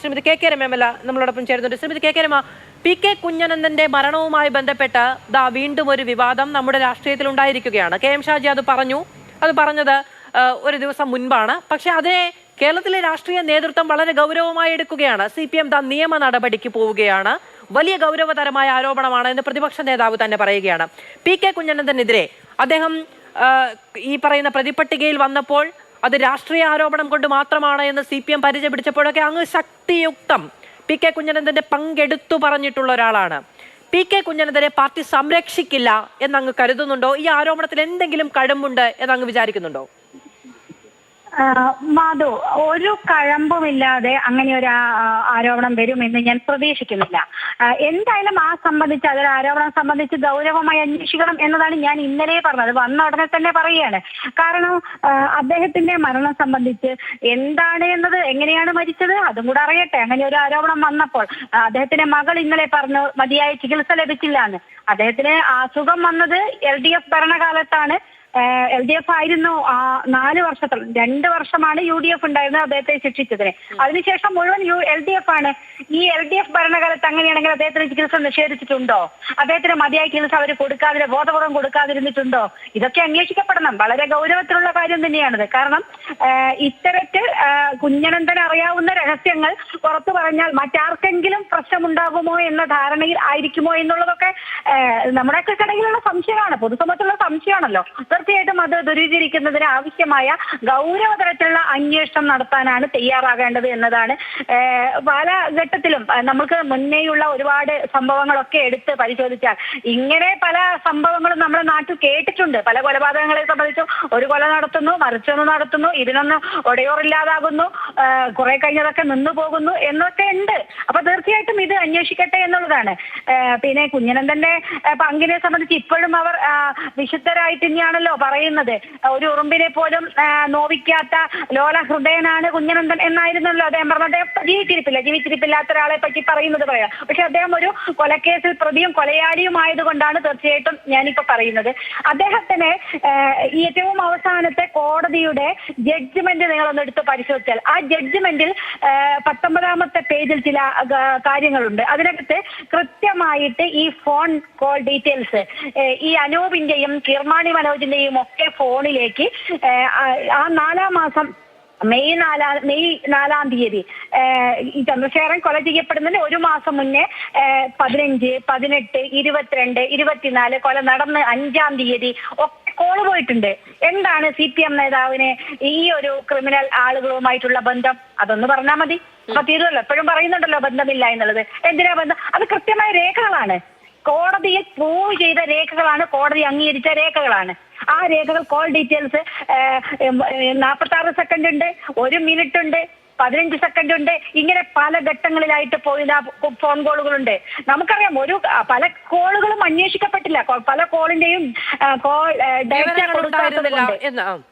ശ്രീമതി കെ കെ രമ നമ്മളോടൊപ്പം ചേരുന്നുണ്ട്. ശ്രീമതി കെ കെ രമ, പി കെ കുഞ്ഞനന്ദന്റെ മരണവുമായി ബന്ധപ്പെട്ട് വീണ്ടും ഒരു വിവാദം നമ്മുടെ രാഷ്ട്രീയത്തിൽ ഉണ്ടായിരിക്കുകയാണ്. കെ എം ഷാജി അത് പറഞ്ഞത് ഒരു ദിവസം മുൻപാണ്. പക്ഷെ അതിനെ കേരളത്തിലെ രാഷ്ട്രീയ നേതൃത്വം വളരെ ഗൗരവമായി എടുക്കുകയാണ്. CPM നിയമ നടപടിക്ക് പോവുകയാണ്. വലിയ ഗൗരവതരമായ ആരോപണമാണ് എന്ന് പ്രതിപക്ഷ നേതാവ് തന്നെ പറയുകയാണ്. പി കെ കുഞ്ഞനന്ദനെതിരെ അദ്ദേഹം ഈ പറയുന്ന പ്രതിപട്ടികയിൽ വന്നപ്പോൾ അത് രാഷ്ട്രീയ ആരോപണം കൊണ്ട് മാത്രമാണ് എന്ന് CPM പരിചയ പിടിച്ചപ്പോഴൊക്കെ അങ്ങ് ശക്തിയുക്തം പി കെ കുഞ്ഞനന്ദന്റെ പങ്കെടുത്തു പറഞ്ഞിട്ടുള്ള ഒരാളാണ്. പി കെ കുഞ്ഞനന്ദനെ പാർട്ടി സംരക്ഷിക്കില്ല എന്നങ്ങ് കരുതുന്നുണ്ടോ? ഈ ആരോപണത്തിൽ എന്തെങ്കിലും കഴമ്പുണ്ട് എന്നങ്ങ് വിചാരിക്കുന്നുണ്ടോ? മാധു, ഒരു കഴമ്പുമില്ലാതെ അങ്ങനെ ഒരു ആരോപണം വരുമെന്ന് ഞാൻ പ്രതീക്ഷിക്കുന്നില്ല. എന്തായാലും സംബന്ധിച്ച് അതൊരു ആരോപണം സംബന്ധിച്ച് ഗൗരവമായി അന്വേഷിക്കണം എന്നതാണ് ഞാൻ ഇന്നലെ പറഞ്ഞത്. വന്ന ഉടനെ തന്നെ പറയുകയാണ്. കാരണം അദ്ദേഹത്തിന്റെ മരണം സംബന്ധിച്ച് എന്താണ് എന്നത്, എങ്ങനെയാണ് മരിച്ചത് അതും കൂടെ അറിയട്ടെ. അങ്ങനെ ഒരു ആരോപണം വന്നപ്പോൾ അദ്ദേഹത്തിന്റെ മകൾ ഇന്നലെ പറഞ്ഞു മതിയായ ചികിത്സ ലഭിച്ചില്ല എന്ന്. അദ്ദേഹത്തിന് അസുഖം വന്നത് LDF ഭരണകാലത്താണ്. LDF ആയിരുന്നു 4 വർഷത്തിൽ 2 വർഷമാണ് UDF ഉണ്ടായിരുന്നത് അദ്ദേഹത്തെ ശിക്ഷിച്ചതിന്. അതിനുശേഷം മുഴുവൻ LDF ആണ്. ഈ LDF ഭരണകാലത്ത് അങ്ങനെയാണെങ്കിൽ അദ്ദേഹത്തിന് ചികിത്സ നിഷേധിച്ചിട്ടുണ്ടോ? അദ്ദേഹത്തിന് മതിയായ ചികിത്സ അവർ ബോധപൂർവം കൊടുക്കാതിരുന്നിട്ടുണ്ടോ? ഇതൊക്കെ അന്വേഷിക്കപ്പെടണം. വളരെ ഗൗരവത്തിലുള്ള കാര്യം തന്നെയാണിത്. കാരണം ഇത്തരത്തിൽ കുഞ്ഞനന്ദൻ അറിയാവുന്ന രഹസ്യങ്ങൾ പുറത്തു പറഞ്ഞാൽ മറ്റാർക്കെങ്കിലും പ്രശ്നമുണ്ടാകുമോ എന്ന ധാരണയിൽ ആയിരിക്കുമോ എന്നുള്ളതൊക്കെ നമ്മുടെയൊക്കെ ഇടയിലുള്ള സംശയമാണ്, പൊതുസമൂഹത്തിലുള്ള സംശയമാണല്ലോ. തീർച്ചയായിട്ടും അത് ദുരീകരിക്കുന്നതിന് ആവശ്യമായ ഗൗരവതരത്തിലുള്ള അന്വേഷണം നടത്താനാണ് തയ്യാറാകേണ്ടത് എന്നതാണ്. പല ഘട്ടത്തിലും നമുക്ക് മുന്നേയുള്ള ഒരുപാട് സംഭവങ്ങളൊക്കെ എടുത്ത് പരിശോധിച്ചാൽ ഇങ്ങനെ പല സംഭവങ്ങളും നമ്മുടെ നാട്ടിൽ കേട്ടിട്ടുണ്ട്. പല കൊലപാതകങ്ങളെ സംബന്ധിച്ചും ഒരു കൊല നടത്തുന്നു, മറിച്ചൊന്ന് നടത്തുന്നു, ഇതിനൊന്ന് ഒടയോറില്ലാതാകുന്നു, കുറെ കഴിഞ്ഞതൊക്കെ നിന്നു പോകുന്നു എന്നൊക്കെ ഉണ്ട്. അപ്പൊ തീർച്ചയായിട്ടും ഇത് അന്വേഷിക്കട്ടെ എന്നുള്ളതാണ്. പിന്നെ കുഞ്ഞനന്ദന്റെ പങ്കിനെ സംബന്ധിച്ച് ഇപ്പോഴും അവർ വിശുദ്ധരായിട്ട് തന്നെയാണല്ലോ പറയുന്നത്. ഒരു ഉറുമ്പിനെ പോലും നോവിക്കാത്ത ലോല ഹൃദയനാണ് കുഞ്ഞനന്ദൻ എന്നായിരുന്നല്ലോ അദ്ദേഹം പറഞ്ഞത്. ജീവിച്ചിരിപ്പില്ലാത്ത ഒരാളെ പറ്റി പറയുന്നത് പറയാം. പക്ഷെ അദ്ദേഹം ഒരു കൊലക്കേസിൽ പ്രതിയും കൊലയാളിയുമായതുകൊണ്ടാണ് തീർച്ചയായിട്ടും ഞാനിപ്പോ പറയുന്നത്. അദ്ദേഹത്തിന് ഏറ്റവും അവസാനത്തെ കോടതിയുടെ ജഡ്ജ്മെന്റ് നിങ്ങളൊന്ന് എടുത്ത് പരിശോധിച്ചാൽ ആ ജഡ്ജ്മെന്റിൽ 19ാമത്തെ പേജിൽ ചില കാര്യങ്ങളുണ്ട്. അതിനകത്ത് കൃത്യമായിട്ട് ഈ ഫോൺ കോൾ ഡീറ്റെയിൽസ് ഈ അനൂപിന്റെയും കിർമാണി മനോജിന്റെയും ഒക്കെ ഫോണിലേക്ക് ആ 4ാം മാസം മെയ് 4-ാം തീയതി ഈ ചന്ദ്രശേഖരൻ കൊല ചെയ്യപ്പെടുന്നതിന് ഒരു മാസം മുന്നേ 15, 18, 22, 24 കൊല നടന്ന് 5-ാം തീയതി ഒക്കെ കോള് പോയിട്ടുണ്ട്. എന്താണ് CPM നേതാവിന് ഈ ഒരു ക്രിമിനൽ ആളുകളുമായിട്ടുള്ള ബന്ധം? അതൊന്ന് പറഞ്ഞാൽ മതി. അപ്പൊ തീരുമല്ലോ. എപ്പോഴും പറയുന്നുണ്ടല്ലോ ബന്ധമില്ല എന്നുള്ളത്. എന്തിനാ ബന്ധം? അത് കൃത്യമായ രേഖകളാണ്, കോടതിയെ പ്രൂവ് ചെയ്ത രേഖകളാണ്, കോടതി അംഗീകരിച്ച രേഖകളാണ്. ആ രേഖകൾ കോൾ ഡീറ്റെയിൽസ് 46 സെക്കൻഡ് ഉണ്ട്, 1 മിനിറ്റ് ഉണ്ട്, 15 സെക്കൻഡ് ഉണ്ട്. ഇങ്ങനെ പല ഘട്ടങ്ങളിലായിട്ട് പോയിരുന്ന ഫോൺ കോളുകളുണ്ട്. നമുക്കറിയാം പല കോളുകളും അന്വേഷിക്കപ്പെട്ടില്ല. പല കോളിന്റെയും കോൾ ഡാറ്റ കൊടുക്കാത്തതുകൊണ്ട്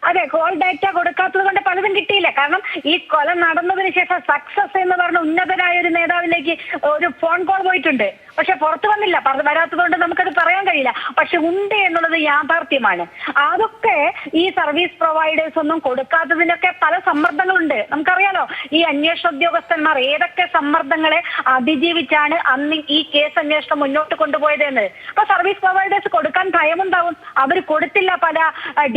അതെ, കോൾ ഡാറ്റ കൊടുക്കാത്തത് കൊണ്ട് പലതും കിട്ടിയില്ല. കാരണം ഈ കൊല നടന്നതിന് ശേഷം സക്സസ് എന്ന് പറഞ്ഞ ഉന്നതനായ ഒരു നേതാവിലേക്ക് ഒരു ഫോൺ കോൾ പോയിട്ടുണ്ട്. പക്ഷെ പുറത്തു വന്നില്ല. വരാത്തത് കൊണ്ട് നമുക്കത് പറയാൻ കഴിയില്ല. പക്ഷെ ഉണ്ട് എന്നുള്ളത് യാഥാർത്ഥ്യമാണ്. അതൊക്കെ ഈ സർവീസ് പ്രൊവൈഡേഴ്സ് ഒന്നും കൊടുക്കാത്തതിനൊക്കെ പല സമ്മർദ്ദങ്ങളുണ്ട്. നമുക്കറിയാലോ ഈ അന്വേഷണ ഉദ്യോഗസ്ഥന്മാർ ഏതൊക്കെ സമ്മർദ്ദങ്ങളെ അതിജീവിച്ചാണ് അന്ന് ഈ കേസ് അന്വേഷണം മുന്നോട്ട് കൊണ്ടുപോയതെന്ന്. അപ്പൊ സർവീസ് പ്രൊവൈഡേഴ്സ് കൊടുക്കാൻ ഭയമുണ്ടാവും. അവർ കൊടുത്തില്ല പല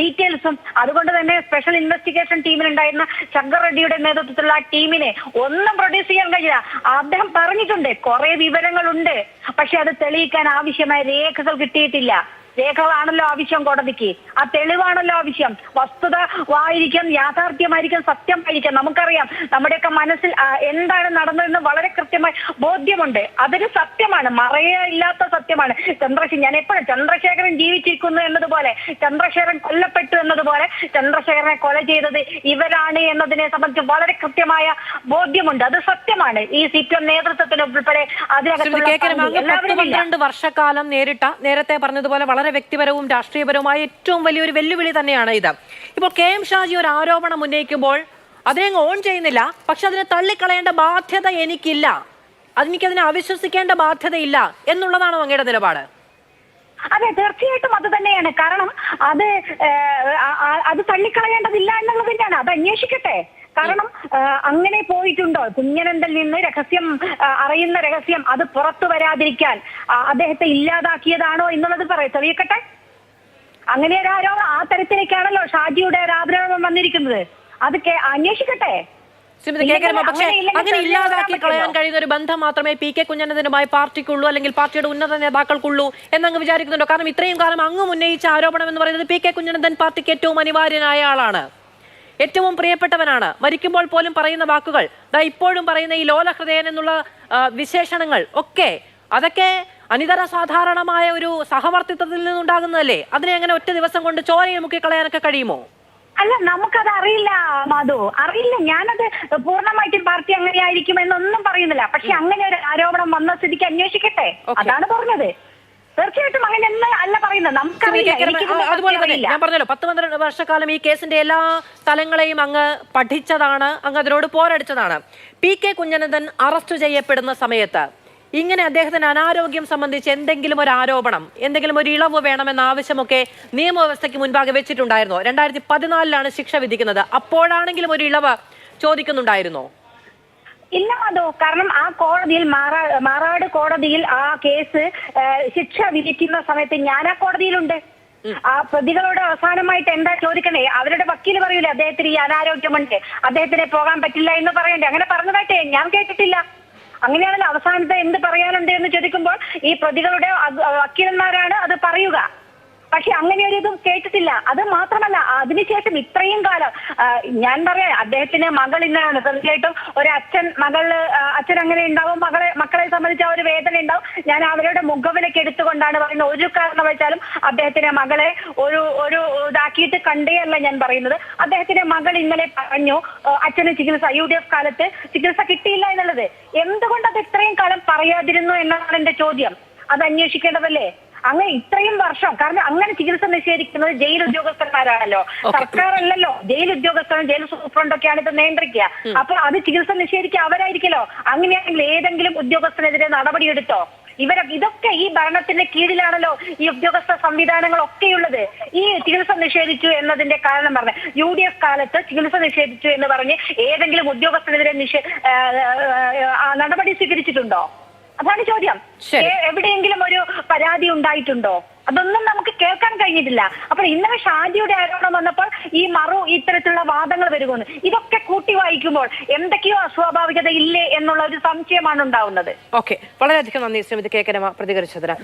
ഡീറ്റെയിൽസും. അതുകൊണ്ട് തന്നെ സ്പെഷ്യൽ ഇൻവെസ്റ്റിഗേഷൻ ടീമിലുണ്ടായിരുന്ന ശങ്കർ റെഡ്ഡിയുടെ നേതൃത്വത്തിലുള്ള ആ ടീമിനെ ഒന്നും പ്രൊഡ്യൂസ് ചെയ്യാൻ കഴിയില്ല. അദ്ദേഹം പറഞ്ഞിട്ടുണ്ട് കുറെ വിവരങ്ങളുണ്ട്, പക്ഷെ അത് തെളിയിക്കാൻ ആവശ്യമായ രേഖകൾ കിട്ടിയിട്ടില്ല. രേഖകളാണല്ലോ ആവശ്യം കോടതിക്ക്, ആ തെളിവാണല്ലോ ആവശ്യം. വസ്തുത ആയിരിക്കാം, യാഥാർത്ഥ്യമായിരിക്കും, സത്യമായിരിക്കാം. നമുക്കറിയാം നമ്മുടെയൊക്കെ മനസ്സിൽ എന്താണ് നടന്നതെന്ന് വളരെ കൃത്യമായി ബോധ്യമുണ്ട്. അതൊരു സത്യമാണ്, മറയില്ലാത്ത സത്യമാണ്. ഞാൻ എപ്പോഴും ചന്ദ്രശേഖരൻ ജീവിച്ചിരിക്കുന്നു എന്നതുപോലെ, ചന്ദ്രശേഖരൻ കൊല്ലപ്പെട്ടു എന്നതുപോലെ ചന്ദ്രശേഖരനെ കൊല ചെയ്തത് ഇവരാണ് എന്നതിനെ സംബന്ധിച്ച് വളരെ കൃത്യമായ ബോധ്യമുണ്ട്. അത് സത്യമാണ്. ഈ CPM നേതൃത്വത്തിന് ഉൾപ്പെടെ അതിനകത്ത് വർഷക്കാലം നേരത്തെ പറഞ്ഞതുപോലെ വളരെ വ്യക്തിപരവും രാഷ്ട്രീയപരവുമായ ഏറ്റവും വലിയൊരു വെല്ലുവിളി തന്നെയാണ് ഇത്. ഇപ്പോൾ കെ എം ഷാജി ഒരു ആരോപണം ഉന്നയിക്കുമ്പോൾ അതിനെ ഓൺ ചെയ്യുന്നില്ല. പക്ഷെ അതിനെ തള്ളിക്കളയേണ്ട ബാധ്യത എനിക്കില്ല, എനിക്കതിനെ അവിശ്വസിക്കേണ്ട ബാധ്യതയില്ല എന്നുള്ളതാണോ അങ്ങയുടെ നിലപാട്? അതെ, തീർച്ചയായിട്ടും അത് തന്നെയാണ്. കാരണം അത് തള്ളിക്കളയേണ്ടതില്ല എന്നുള്ളത് തന്നെയാണ്. അത് അന്വേഷിക്കട്ടെ. കാരണം അങ്ങനെ പോയിട്ടുണ്ടോ? കുഞ്ഞനന്തൽ നിന്ന് രഹസ്യം അറിയുന്ന രഹസ്യം അത് പുറത്തു വരാതിരിക്കാൻ അദ്ദേഹത്തെ ഇല്ലാതാക്കിയതാണോ എന്നുള്ളത് തെളിയിക്കട്ടെ. അങ്ങനെ ഒരു ആരോപണം ആ തരത്തിലേക്കാണല്ലോ ഷാജിയുടെ ഒരു ആരോപണം വന്നിരിക്കുന്നത്. അത് അന്വേഷിക്കട്ടെ. പക്ഷേ അങ്ങനെ ഇല്ലാതാക്കി കളയാൻ കഴിയുന്ന ഒരു ബന്ധം മാത്രമേ പി കെ കുഞ്ഞനന്തനുമായി പാർട്ടിക്കുള്ളൂ, അല്ലെങ്കിൽ പാർട്ടിയുടെ ഉന്നത നേതാക്കൾക്കുള്ളൂ എന്നങ്ങ് വിചാരിക്കുന്നുണ്ടോ? കാരണം ഇത്രയും കാലം അങ്ങ് ഉന്നയിച്ച ആരോപണം എന്ന് പറയുന്നത് പി കെ കുഞ്ഞനന്തൻ പാർട്ടിക്ക് ഏറ്റവും അനിവാര്യനായ ആളാണ്, ഏറ്റവും പ്രിയപ്പെട്ടവനാണ്. മരിക്കുമ്പോൾ പോലും പറയുന്ന വാക്കുകൾ, ഇപ്പോഴും പറയുന്ന ഈ ലോലഹൃദയൻ എന്നുള്ള വിശേഷണങ്ങൾ ഒക്കെ, അതൊക്കെ അനിതര സാധാരണമായ ഒരു സഹവർത്തിത്വത്തിൽ നിന്നുണ്ടാകുന്നതല്ലേ? അതിനെ അങ്ങനെ ഒറ്റ ദിവസം കൊണ്ട് ചോരയിൽ മുക്കിക്കളയാനൊക്കെ കഴിയുമോ? അല്ല, നമുക്കത് അറിയില്ല മാധു, അറിയില്ല. ഞാനത് പൂർണ്ണമായിട്ടും പാർട്ടി അങ്ങനെയായിരിക്കും എന്നൊന്നും പറയുന്നില്ല. പക്ഷെ അങ്ങനെ ഒരു ആരോപണം വന്ന സ്ഥിതിക്ക് അന്വേഷിക്കട്ടെ, അതാണ് പറഞ്ഞത്. തീർച്ചയായിട്ടും അങ്ങനെ അല്ല പറയുന്നത്. അതുപോലെ തന്നെ ഞാൻ പറഞ്ഞല്ലോ, 10-12 വർഷക്കാലം ഈ കേസിന്റെ എല്ലാ തലങ്ങളെയും അങ്ങ് പഠിച്ചതാണ്, അങ്ങ് അതിനോട് പോരടിച്ചതാണ്. പി കെ കുഞ്ഞനന്തൻ അറസ്റ്റ് ചെയ്യപ്പെടുന്ന സമയത്ത് ഇങ്ങനെ അദ്ദേഹത്തിന് അനാരോഗ്യം സംബന്ധിച്ച് എന്തെങ്കിലും ഒരു ആരോപണം, എന്തെങ്കിലും ഒരു ഇളവ് വേണമെന്ന ആവശ്യമൊക്കെ നിയമവ്യവസ്ഥയ്ക്ക് മുൻപാകെ വെച്ചിട്ടുണ്ടായിരുന്നോ? 2014 ശിക്ഷ വിധിക്കുന്നത്. അപ്പോഴാണെങ്കിലും ഒരു ഇളവ് ചോദിക്കുന്നുണ്ടായിരുന്നോ? ഇല്ല അതോ, കാരണം ആ കോടതിയിൽ മാറാട് കോടതിയിൽ ആ കേസ് ശിക്ഷ വിധിക്കുന്ന സമയത്ത് ഞാൻ ആ കോടതിയിലുണ്ട്. ആ പ്രതികളോട് അവസാനമായിട്ട് എന്താ ചോദിക്കണേ? അവരുടെ വക്കീല് പറയൂലേ അദ്ദേഹത്തിന് ഈ അനാരോഗ്യമുണ്ട്, അദ്ദേഹത്തിന് പോകാൻ പറ്റില്ല എന്ന് പറയണ്ടേ? അങ്ങനെ പറഞ്ഞതായിട്ട് ഞാൻ കേട്ടിട്ടില്ല. അങ്ങനെയാണല്ലോ അവസാനത്തെ എന്ത് പറയാനുണ്ട് എന്ന് ചോദിക്കുമ്പോൾ ഈ പ്രതികളുടെ വക്കീലന്മാരാണ് അത് പറയുക. പക്ഷെ അങ്ങനെ ഒരു ഇതും കേട്ടിട്ടില്ല. അത് മാത്രമല്ല, അതിനുശേഷം ഇത്രയും കാലം ഞാൻ പറയാം, അദ്ദേഹത്തിന് മകൾ ഇന്നാണ്. തീർച്ചയായിട്ടും ഒരു അച്ഛൻ അങ്ങനെ ഉണ്ടാവും, മക്കളെ സംബന്ധിച്ച് ആ ഒരു വേദന ഉണ്ടാവും. ഞാൻ അവരുടെ മുഖവിലേക്ക് എടുത്തുകൊണ്ടാണ് പറയുന്നത്. ഒരു കാരണവശാലും അദ്ദേഹത്തിന്റെ മകളെ ഒരു ഇതാക്കിയിട്ട് കണ്ടേയല്ല ഞാൻ പറയുന്നത്. അദ്ദേഹത്തിന്റെ മകൾ ഇന്നലെ പറഞ്ഞു അച്ഛന് ചികിത്സ UDF കാലത്ത് ചികിത്സ കിട്ടിയില്ല എന്നുള്ളത്. എന്തുകൊണ്ട് അത് ഇത്രയും കാലം പറയാതിരുന്നു എന്നാണ് എന്റെ ചോദ്യം. അത് അന്വേഷിക്കേണ്ടതല്ലേ? അങ്ങനെ ഇത്രയും വർഷം, കാരണം അങ്ങനെ ചികിത്സ നിഷേധിക്കുന്നത് ജയിൽ ഉദ്യോഗസ്ഥന്മാരാണല്ലോ, സർക്കാരല്ലല്ലോ. ജയിൽ ഉദ്യോഗസ്ഥരും ജയിൽ സൂപ്രണ്ടൊക്കെയാണ് ഇത് നിയന്ത്രിക്കുക. അപ്പൊ അത് ചികിത്സ നിഷേധിക്കുക അവരായിരിക്കല്ലോ. അങ്ങനെയാണെങ്കിൽ ഏതെങ്കിലും ഉദ്യോഗസ്ഥനെതിരെ നടപടിയെടുത്തോ? ഇതൊക്കെ ഈ ഭരണത്തിന്റെ കീഴിലാണല്ലോ ഈ ഉദ്യോഗസ്ഥ സംവിധാനങ്ങളൊക്കെയുള്ളത്. ഈ ചികിത്സ നിഷേധിച്ചു എന്നതിന്റെ കാരണം പറഞ്ഞ UDF കാലത്ത് ചികിത്സ നിഷേധിച്ചു എന്ന് പറഞ്ഞ് ഏതെങ്കിലും ഉദ്യോഗസ്ഥനെതിരെ നടപടി സ്വീകരിച്ചിട്ടുണ്ടോ? അതാണ് ചോദ്യം. എവിടെയെങ്കിലും ഒരു പരാതി ഉണ്ടായിട്ടുണ്ടോ? അതൊന്നും നമുക്ക് കേൾക്കാൻ കഴിഞ്ഞിട്ടില്ല. അപ്പോൾ ഇന്നലെ ഷാജിയുടെ ആരോപണം വന്നപ്പോൾ ഈ ഇത്തരത്തിലുള്ള വാദങ്ങൾ വരുമെന്ന്, ഇതൊക്കെ കൂട്ടി വായിക്കുമ്പോൾ എന്തൊക്കെയോ അസ്വാഭാവികത ഇല്ലേ എന്നുള്ള ഒരു സംശയമാണ് ഉണ്ടാവുന്നത്. ഓക്കെ, വളരെയധികം നന്ദി ശ്രീമതി കെ കെ രമ പ്രതികരിച്ചതിന്.